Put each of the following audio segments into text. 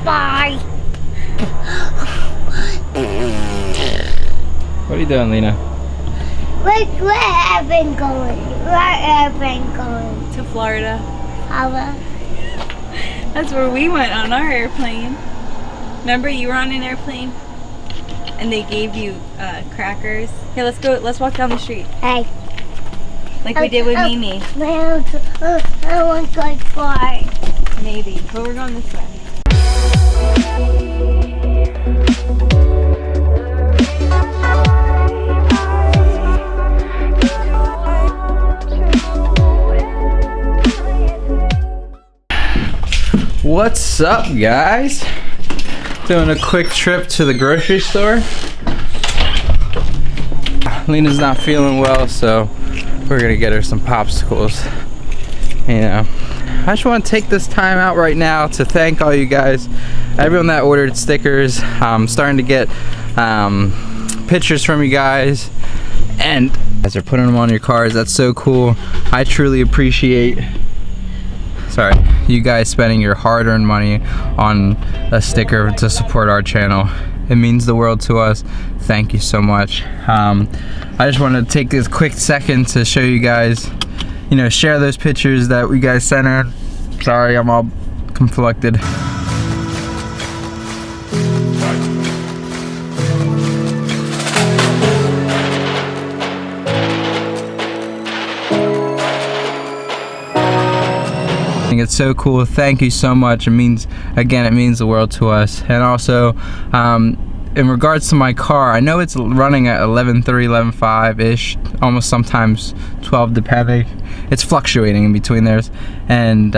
Bye. What are you doing, Lena? Where Evan going? Where Evan going? To Florida. Papa. That's where we went on our airplane. Remember, you were on an airplane? And they gave you crackers. Here, let's go. Let's walk down the street. Hey. Like we did with Mimi. I want to go far. Maybe. But we're going this way. What's up, guys? Doing a quick trip to the grocery store. Lena's not feeling well, so we're gonna get her some popsicles. You know, I just want to take this time out right now to thank all you guys, everyone that ordered stickers. I'm starting to get pictures from you guys, and you guys are putting them on your cars. That's so cool. I truly appreciate you guys spending your hard-earned money on a sticker to support our channel. It means the world to us. Thank you so much. I just wanted to take this quick second to show you guys, you know, share those pictures that we guys sent her. Sorry, I'm all conflicted. It's so cool. Thank you so much. It means the world to us. And also, in regards to my car, I know it's running at 11.3, 11.5 ish, almost sometimes 12 depending. It's fluctuating in between theirs, and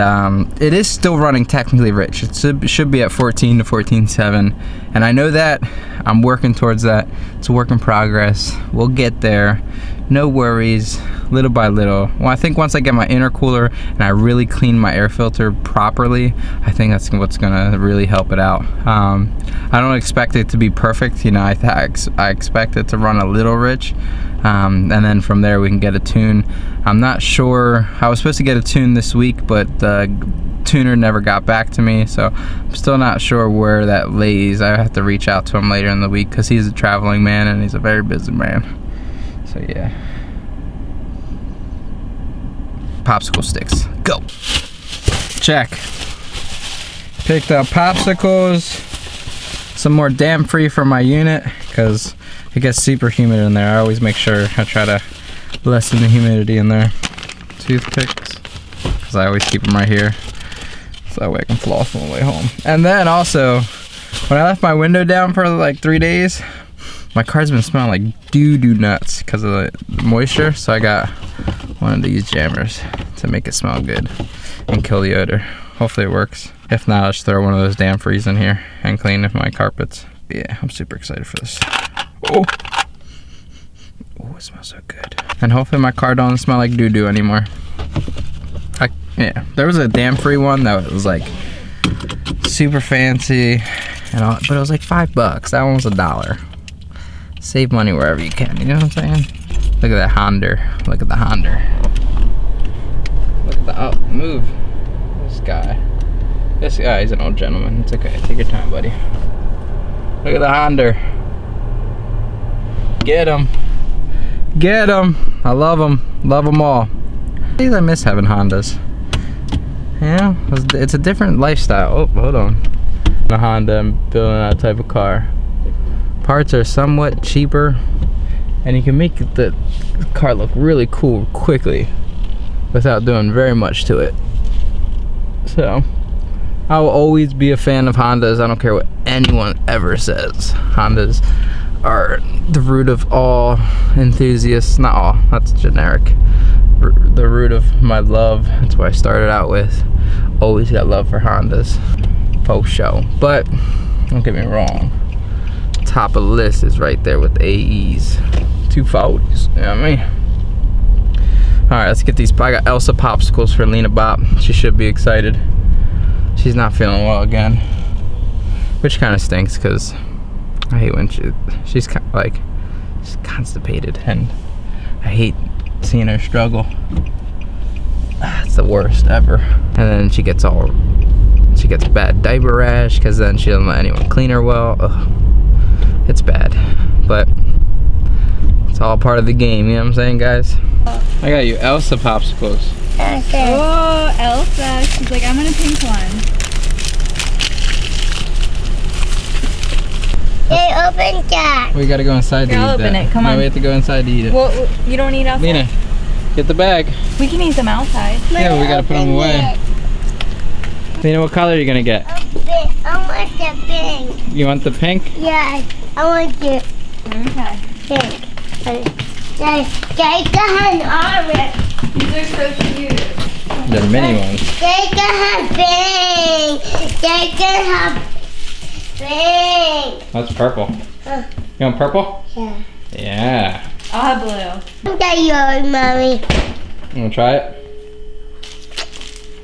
it is still running technically rich. It should be at 14 to 14.7, and I know that. I'm working towards that. It's a work in progress. We'll get there. No worries, little by little. Well, I think once I get my intercooler and I really clean my air filter properly, I think that's what's gonna really help it out. I don't expect it to be perfect, you know. I expect it to run a little rich, and then from there we can get a tune. I'm not sure. I was supposed to get a tune this week, but the tuner never got back to me, so I'm still not sure where that lays. I have to reach out to him later in the week because he's a traveling man and he's a very busy man. So yeah. Popsicle sticks. Go. Check. Picked up popsicles. Some more dam free for my unit because it gets super humid in there. I always make sure I try to lessen the humidity in there. Toothpicks, because I always keep them right here, so that way I can floss on the way home. And then also, when I left my window down for like 3 days, my car's been smelling like doo-doo nuts because of the moisture, so I got one of these jammers to make it smell good and kill the odor. Hopefully it works. If not, I'll just throw one of those damn frees in here and clean up my carpets. Yeah, I'm super excited for this. Oh, it smells so good. And hopefully my car don't smell like doo-doo anymore. Yeah, there was a dam free one that was like super fancy, and all, but it was like $5. That one was $1. Save money wherever you can, you know what I'm saying? Look at that Honda. Look at the Honda. Look at the, oh, move. This guy is an old gentleman. It's okay, take your time, buddy. Look at the Honda. Get him. Get him. I love them. Love them all. I miss having Hondas. Yeah, it's a different lifestyle. Oh, hold on. A Honda, I'm building that type of car. Parts are somewhat cheaper, and you can make the car look really cool quickly without doing very much to it. So, I will always be a fan of Hondas. I don't care what anyone ever says. Hondas are the root of all enthusiasts. Not all, that's generic. The root of my love. That's what I started out with. Always got love for Hondas. Post show. But, don't get me wrong. Top of the list is right there with the AEs. 240s, you know what I mean? Alright, let's get these. I got Elsa popsicles for Lena Bop. She should be excited. She's not feeling well again, which kind of stinks because I hate when she's kind of like, she's constipated, and I hate seeing her struggle. It's the worst ever. And then she gets gets bad diaper rash because then she doesn't let anyone clean her well. Ugh. It's bad, but it's all part of the game, you know what I'm saying, guys? I got you Elsa popsicles. Okay. Oh, Elsa. She's like, I want a pink one. They opened that. We gotta go inside to Here, I'll eat open that. it. Come No, on. we have to go inside to eat it. Well, you don't eat outside. Lena, get the bag. We can eat them outside. Yeah, but we gotta put them away. Lena, what color are you gonna get? I want the pink. You want the pink? Yes, I want the Okay. pink. They can have orange. These are so cute. They're mini ones. They can have pink. They can have pink. That's purple. You want purple? Yeah. Yeah. I'll have blue. That yours, Mommy. You wanna try it?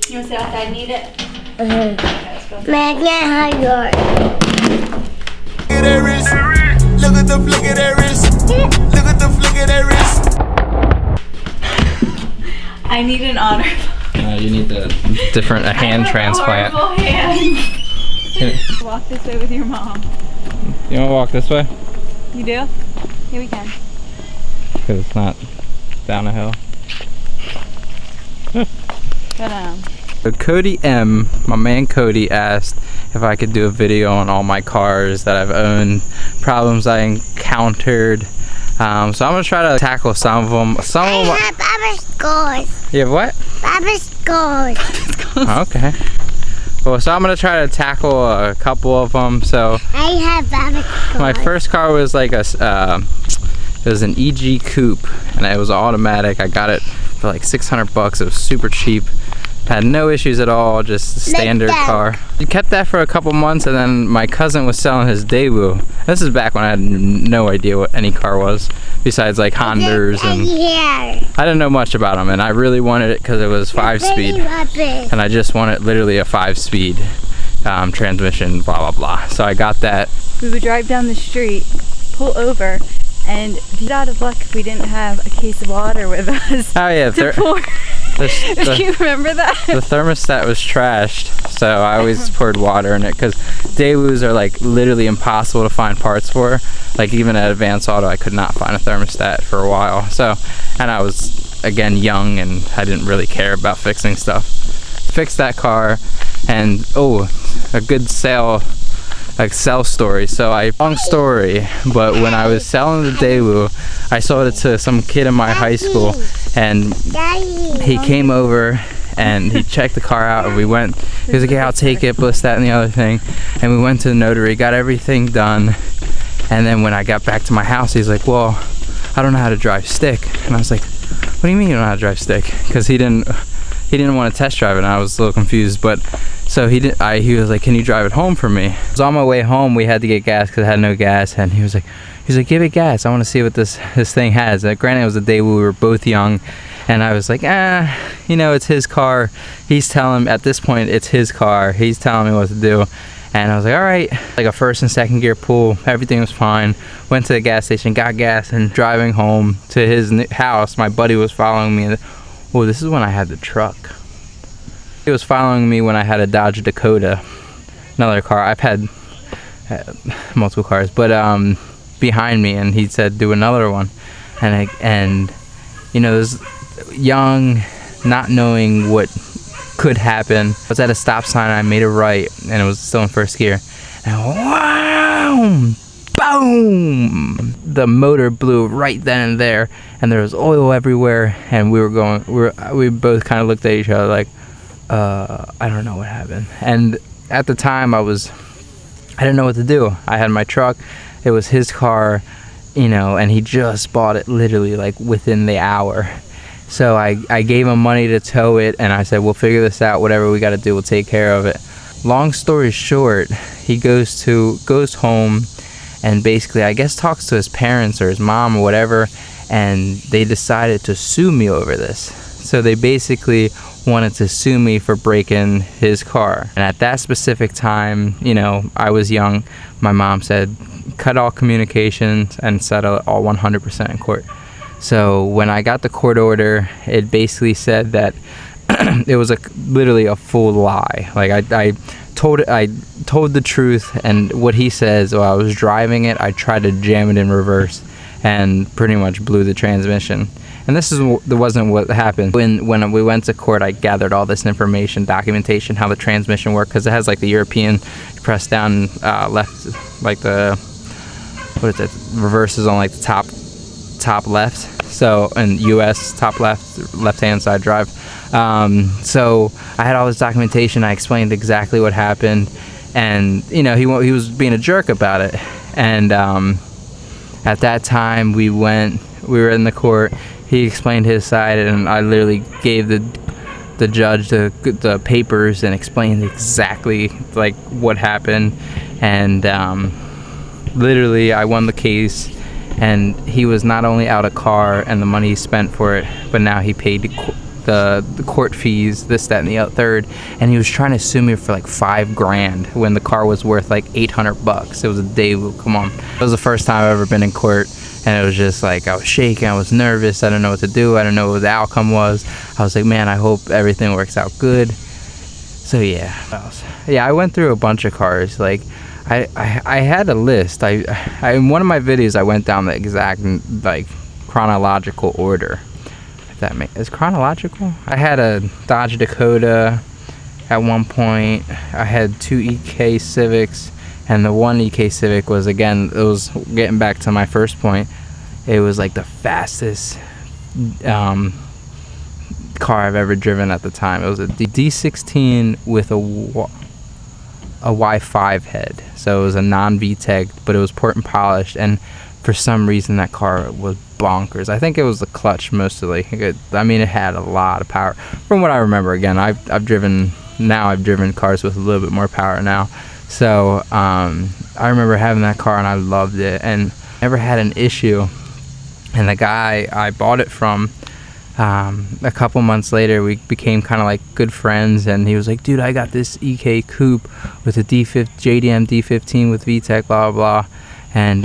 You want to sit outside and eat it? Uh-huh. Okay, let's go. Man, can have yours. Look at that wrist. Look at the flick of that wrist. Look at the flick of that wrist. I need an honor. You need a hand transplant. Horrible hand. Here. Walk this way with your mom. You wanna walk this way? You do? Here we can. Because it's not down a hill. But, So Cody M, my man Cody, asked if I could do a video on all my cars that I've owned, problems I encountered. So I'm gonna try to tackle some of them. Some of them. I have Baba scores. You have what? Baba scores. Okay. Well, so I'm gonna try to tackle a couple of them. So I have Baba scores. my first car was like it was an EG Coupe, and it was automatic. I got it for like 600 bucks. It was super cheap. Had no issues at all, just a standard car. I kept that for a couple months, and then my cousin was selling his Daewoo. This is back when I had no idea what any car was, besides like Hondas, and Here. I didn't know much about them, and I really wanted it because it was 5-speed, and I just wanted literally a 5-speed transmission, blah, blah, blah. So I got that. we would drive down the street, pull over, and be out of luck if we didn't have a case of water with us. Oh yeah, to pour. Do you remember that? The thermostat was trashed, so I always poured water in it because Daewoos are like literally impossible to find parts for. Like even at Advance Auto, I could not find a thermostat for a while. So, and I was again young and I didn't really care about fixing stuff. Fixed that car, and oh, a good sell story. So long story, but when I was selling the Daewoo, I sold it to some kid in my high school, and he came over and he checked the car out, and we went, he was like, yeah, I'll take it, this, that, and the other thing, and we went to the notary, got everything done, and then when I got back to my house, he's like, well, I don't know how to drive stick. And I was like, what do you mean you don't know how to drive stick? Because he didn't want to test drive it, and I was a little confused. But so he was like, can you drive it home for me? So on my way home, we had to get gas because I had no gas, and he was like, give it gas, I want to see what this thing has. Granted, it was the day we were both young, and I was like, you know, it's his car. He's telling, at this point, it's his car. He's telling me what to do. And I was like, all right. Like a first and second gear pull, everything was fine. Went to the gas station, got gas, and driving home to his house, my buddy was following me. Oh, this is when I had the truck. He was following me when I had a Dodge Dakota, another car. I've had multiple cars, but behind me, and he said, do another one. And you know, this young, not knowing what could happen. I was at a stop sign, and I made a right, and it was still in first gear. And wow, boom! The motor blew right then and there, and there was oil everywhere. And we both kind of looked at each other like, I don't know what happened. And at the time, I didn't know what to do. I had my truck. It was his car, you know, and he just bought it literally like within the hour. So I gave him money to tow it, and I said, we'll figure this out, whatever we got to do, we'll take care of it. Long story short, he goes home and basically, I guess, talks to his parents or his mom or whatever, and they decided to sue me over this. So they basically wanted to sue me for breaking his car. And at that specific time, you know, I was young. My mom said, cut all communications and settle it all 100% in court. So when I got the court order, it basically said that it was literally a full lie. Like I told the truth, and what he says, while I was driving it, I tried to jam it in reverse and pretty much blew the transmission. And this wasn't what happened. When we went to court, I gathered all this information, documentation, how the transmission worked, because it has like the European, you press down left, like the, what is it, reverse is on like the top left. So, and US top left hand side drive. So I had all this documentation. I explained exactly what happened, and you know, he was being a jerk about it. And at that time we were in the court. He explained his side, and I literally gave the judge the papers and explained exactly like what happened. And literally I won the case, and he was not only out a car and the money he spent for it, but now he paid the court fees, this, that, and the third, and he was trying to sue me for like $5,000 when the car was worth like $800. It was a day, come on. It was the first time I've ever been in court, and it was just like, I was shaking, I was nervous, I didn't know what to do, I didn't know what the outcome was. I was like, man, I hope everything works out good. So yeah, I went through a bunch of cars. Like I had a list. I in one of my videos I went down the exact like chronological order. If that is chronological. I had a Dodge Dakota at one point. I had 2 EK Civics, and the one EK Civic was, again, it was getting back to my first point, it was like the fastest car I've ever driven at the time. It was a D16 with a Y5 head, so it was a non-VTEC, but it was port and polished, and for some reason that car was bonkers. I think it was the clutch mostly. I mean, it had a lot of power from what I remember. Again, I've driven cars with a little bit more power now, so I remember having that car and I loved it and never had an issue. And the guy I bought it from, a couple months later, we became kind of like good friends, and he was like, dude, I got this EK coupe with a JDM D15 with VTEC, blah blah blah. And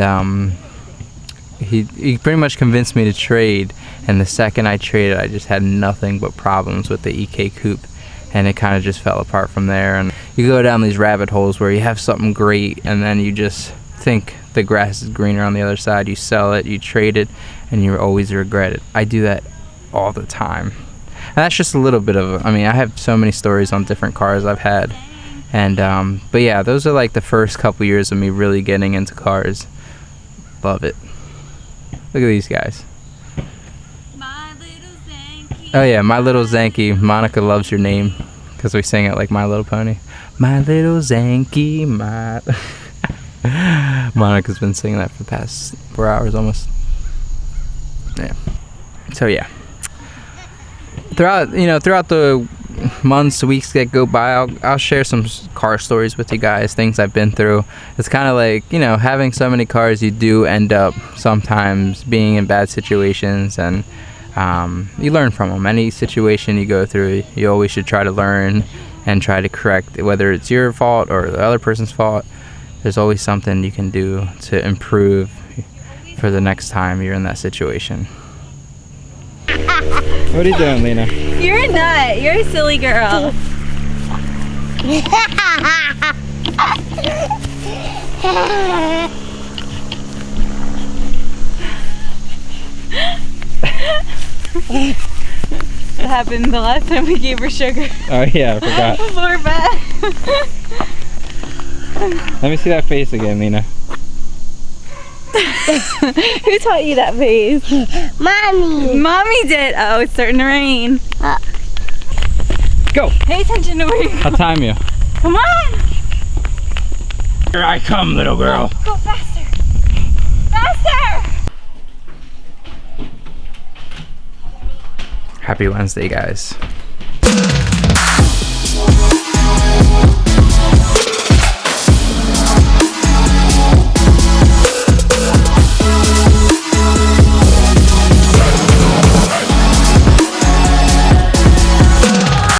he pretty much convinced me to trade, and the second I traded, I just had nothing but problems with the EK coupe, and it kind of just fell apart from there. And you go down these rabbit holes where you have something great, and then you just think the grass is greener on the other side. You sell it, you trade it, and you always regret it. I do that all the time, and that's just a little bit of, I mean, I have so many stories on different cars I've had. And but yeah, those are like the first couple years of me really getting into cars. Love it. Look at these guys. My little Zanky. Oh yeah, My Little Zanky. Monica loves your name because we sing it like My Little Pony. My little Zanky, my Monica's been singing that for the past 4 hours almost. Yeah. So yeah, throughout the months, weeks that go by, I'll share some car stories with you guys, things I've been through. It's kind of like, having so many cars, you do end up sometimes being in bad situations, and you learn from them. Any situation you go through, you always should try to learn and try to correct, whether it's your fault or the other person's fault. There's always something you can do to improve for the next time you're in that situation. What are you doing, Lena? You're a nut. You're a silly girl. What happened the last time we gave her sugar? Oh yeah, I forgot. Poor Beth. Let me see that face again, Lena. Who taught you that face? Mommy. Mommy did. Oh, it's starting to rain. Go. Pay attention to where you're going. I'll time you. Come on. Here I come, little girl. Go faster. Faster. Happy Wednesday, guys.